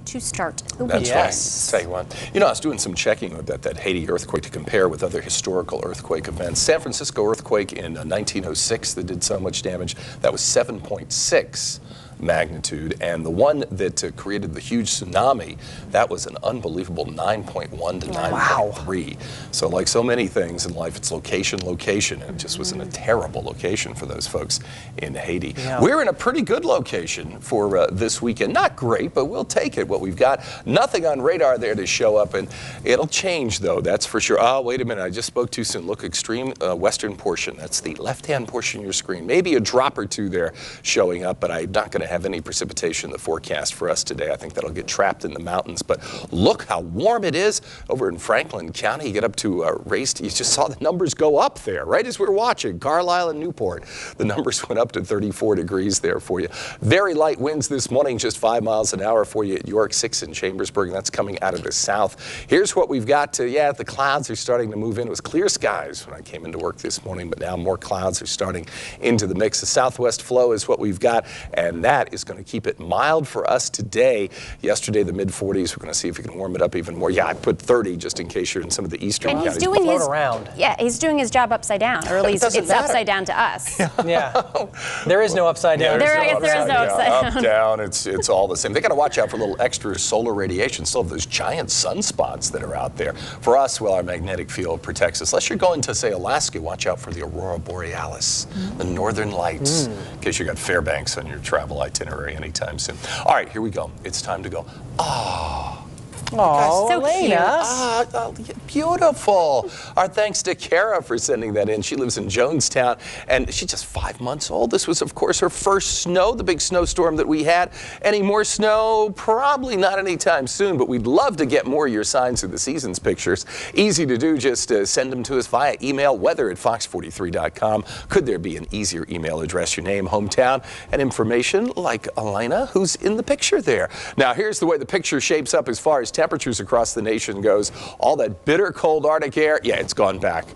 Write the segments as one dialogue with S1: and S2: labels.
S1: to start the week.
S2: That's right. I'll tell you what. You know, I was doing some checking with that Haiti earthquake to compare with other historical earthquake events. San Francisco earthquake in 1906 that did so much damage, that was 7.6 magnitude, and the one that created the huge tsunami, that was an unbelievable 9.1 to 9.3. So like so many things in life, it's location, and it just was in a terrible location for those folks in Haiti. We're in a pretty good location for this weekend. Not great, but we'll take it, what we've got. Nothing on radar there to show up, and it'll change though, that's for sure. Oh, wait a minute, I just spoke too soon. Look, extreme western portion, that's the left-hand portion of your screen. Maybe a drop or two there showing up, but I'm not going to have any precipitation in the forecast for us today. I think that'll get trapped in the mountains. But look how warm it is over in Franklin County. You get up to raised, you just saw the numbers go up there right as we were watching. Carlisle and Newport, the numbers went up to 34 degrees there for you. Very light winds this morning, just 5 miles an hour for you at York, 6 in Chambersburg. That's coming out of the south. Here's what we've got. The clouds are starting to move in. It was clear skies when I came into work this morning, but now more clouds are starting into the mix. The southwest flow is what we've got, and that is going to keep it mild for us today. Yesterday, the mid-40s. We're going to see if we can warm it up even more. Yeah, I put 30 just in case you're in some of the eastern counties.
S1: He's doing he's doing his job upside down, or at least it's upside down to us.
S3: There is no upside down.
S1: There is no upside down.
S2: Up, down, it's all the same. They got to watch out for a little extra solar radiation. Still have those giant sunspots that are out there. For us, well, our magnetic field protects us. Unless you're going to, say, Alaska, watch out for the aurora borealis, the northern lights, in case you got Fairbanks on your travel itinerary anytime soon. All right, here we go. It's time to go.
S1: Oh, so
S2: cute. Beautiful. Our thanks to Kara for sending that in. She lives in Jonestown, and she's just 5 months old. This was, of course, her first snow, the big snowstorm that we had. Any more snow? Probably not anytime soon, but we'd love to get more of your signs of the seasons pictures. Easy to do. Just send them to us via email, weather@fox43.com. Could there be an easier email address? Your name, hometown, and information like Elena, who's in the picture there. Now, here's the way the picture shapes up as far as temperatures across the nation goes. All that bitter cold Arctic air, it's gone back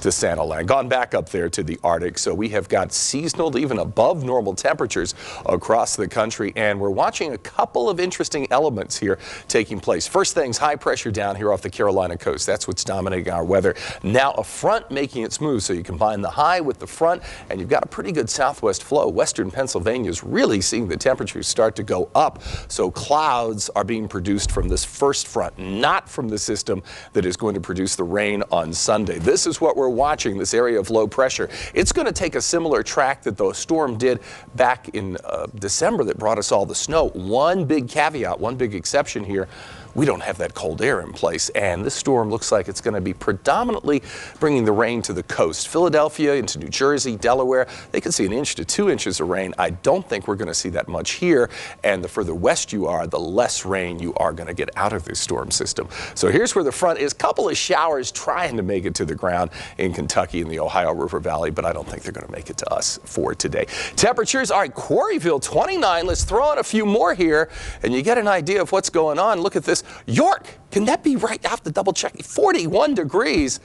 S2: to Santa Land, gone back up there to the Arctic. So we have got seasonal to even above normal temperatures across the country, and we're watching a couple of interesting elements here taking place. First things, high pressure down here off the Carolina coast. That's what's dominating our weather. Now a front making its move, so you combine the high with the front, and you've got a pretty good southwest flow. Western Pennsylvania is really seeing the temperatures start to go up, so clouds are being produced from this first front, not from the system that is going to produce the rain on Sunday. This is what we're watching, this area of low pressure. It's going to take a similar track that the storm did back in December that brought us all the snow. One big caveat, one big exception here. We don't have that cold air in place, and this storm looks like it's going to be predominantly bringing the rain to the coast. Philadelphia into New Jersey, Delaware, they could see 1 to 2 inches of rain. I don't think we're going to see that much here, and the further west you are, the less rain you are going to get out of this storm system. So here's where the front is. Couple of showers trying to make it to the ground in Kentucky and the Ohio River Valley, but I don't think they're going to make it to us for today. Temperatures, all right, Quarryville 29. Let's throw in a few more here, and you get an idea of what's going on. Look at this. York, can that be right? I have to double check. 41 degrees.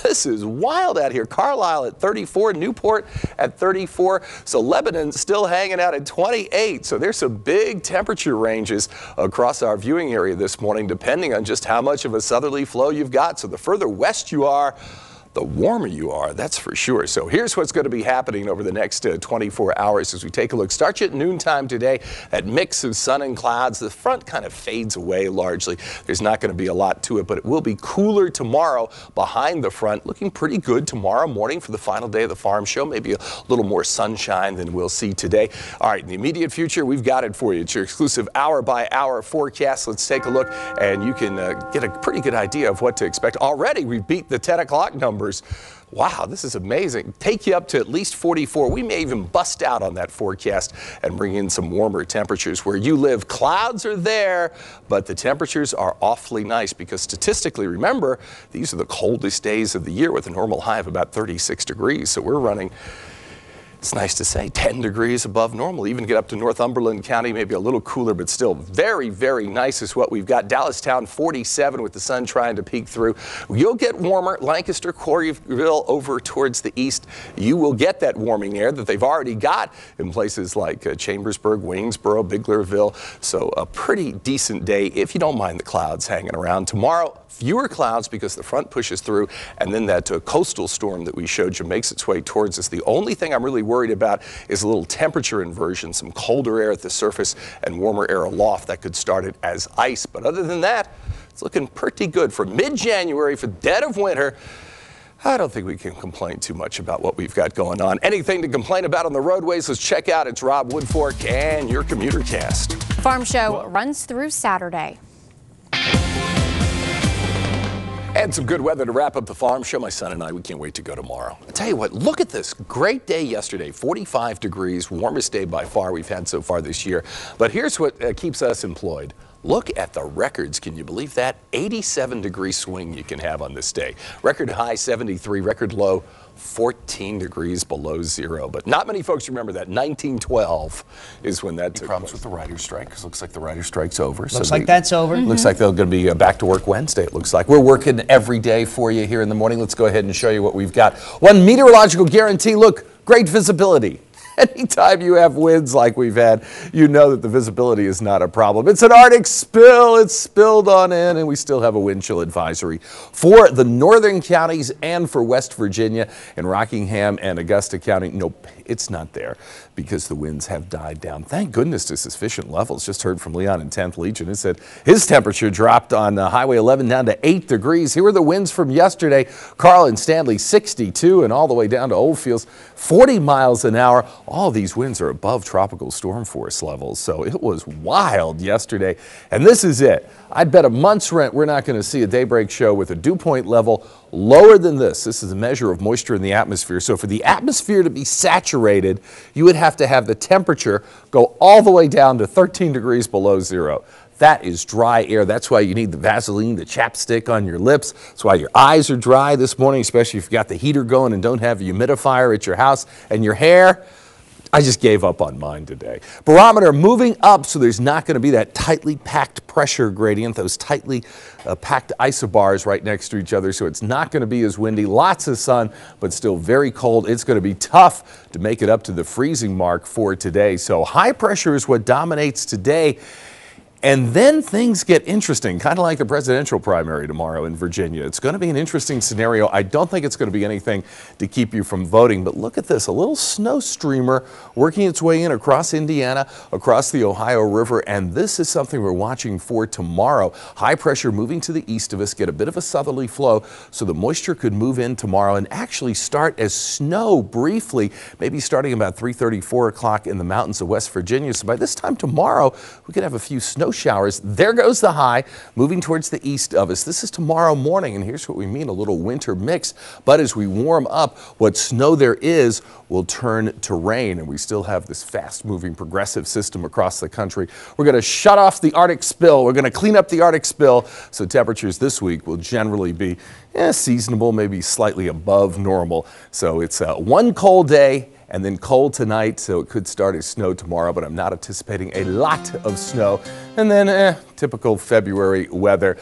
S2: This is wild out here. Carlisle at 34, Newport at 34. So Lebanon still hanging out at 28. So there's some big temperature ranges across our viewing area this morning, depending on just how much of a southerly flow you've got. So the further west you are, the warmer you are, that's for sure. So here's what's going to be happening over the next 24 hours as we take a look. Start you at noontime today. That mix of sun and clouds. The front kind of fades away largely. There's not going to be a lot to it, but it will be cooler tomorrow behind the front. Looking pretty good tomorrow morning for the final day of the farm show. Maybe a little more sunshine than we'll see today. All right, in the immediate future, we've got it for you. It's your exclusive hour-by-hour forecast. Let's take a look, and you can get a pretty good idea of what to expect. Already, we've beat the 10 o'clock number. Wow, this is amazing. Take you up to at least 44. We may even bust out on that forecast and bring in some warmer temperatures. Where you live, clouds are there, but the temperatures are awfully nice because statistically, remember, these are the coldest days of the year with a normal high of about 36 degrees. So we're running it's nice to say, 10 degrees above normal. Even get up to Northumberland County, maybe a little cooler, but still very, very nice is what we've got. Dallastown 47 with the sun trying to peek through. You'll get warmer. Lancaster, Coreyville over towards the east. You will get that warming air that they've already got in places like Chambersburg, Waynesboro, Biglerville. So a pretty decent day if you don't mind the clouds hanging around. Tomorrow, fewer clouds because the front pushes through, and then that coastal storm that we showed you makes its way towards us. The only thing I'm really worried about is a little temperature inversion, some colder air at the surface and warmer air aloft that could start it as ice. But other than that, it's looking pretty good for mid-January, for dead of winter. I don't think we can complain too much about what we've got going on. Anything to complain about on the roadways, let's check out. It's Rob Woodfork and your Commuter Cast.
S1: Farm Show runs through Saturday.
S2: And some good weather to wrap up the farm show. My son and I, we can't wait to go tomorrow. I'll tell you what, look at this. Great day yesterday, 45 degrees, warmest day by far we've had so far this year. But here's what keeps us employed. Look at the records. Can you believe that? 87-degree swing you can have on this day. Record high 73, record low 14 degrees below zero. But not many folks remember that. 1912 is when that took problems with the writer's strike, because it looks like the writer's strike's over.
S3: Looks like that's over.
S2: Looks like they're going to be back to work Wednesday, it looks like. We're working every day for you here in the morning. Let's go ahead and show you what we've got. One meteorological guarantee. Look, great visibility. Anytime you have winds like we've had, you know that the visibility is not a problem. It's an Arctic spill. It's spilled on in, and we still have a wind chill advisory for the northern counties and for West Virginia and Rockingham and Augusta County. Nope, it's not there because the winds have died down. Thank goodness to sufficient levels. Just heard from Leon in 10th Legion. It said his temperature dropped on Highway 11 down to 8 degrees. Here were the winds from yesterday. Carl and Stanley 62 and all the way down to Oldfields 40 miles an hour. All these winds are above tropical storm force levels, so it was wild yesterday. And this is it. I'd bet a month's rent we're not going to see a daybreak show with a dew point level lower than this. This is a measure of moisture in the atmosphere. So for the atmosphere to be saturated, you would have to have the temperature go all the way down to 13 degrees below zero. That is dry air. That's why you need the Vaseline, the chapstick on your lips. That's why your eyes are dry this morning, especially if you've got the heater going and don't have a humidifier at your house. And your hair, I just gave up on mine today. Barometer moving up, so there's not going to be that tightly packed pressure gradient, those tightly packed isobars right next to each other, so it's not going to be as windy. Lots of sun, but still very cold. It's going to be tough to make it up to the freezing mark for today. So high pressure is what dominates today. And then things get interesting, kind of like the presidential primary tomorrow in Virginia. It's going to be an interesting scenario. I don't think it's going to be anything to keep you from voting, but look at this, a little snow streamer working its way in across Indiana, across the Ohio River, and this is something we're watching for tomorrow. High pressure moving to the east of us, get a bit of a southerly flow, so the moisture could move in tomorrow and actually start as snow briefly, maybe starting about 3:30, 4 o'clock in the mountains of West Virginia. So by this time tomorrow, we could have a few snow showers. There goes the high, moving towards the east of us. This is tomorrow morning, and here's what we mean, a little winter mix. But as we warm up, what snow there is will turn to rain, and we still have this fast-moving progressive system across the country. We're going to shut off the Arctic spill. We're going to clean up the Arctic spill, so temperatures this week will generally be seasonable, maybe slightly above normal. So it's one cold day, and then cold tonight, so it could start as snow tomorrow, but I'm not anticipating a lot of snow. And then typical February weather.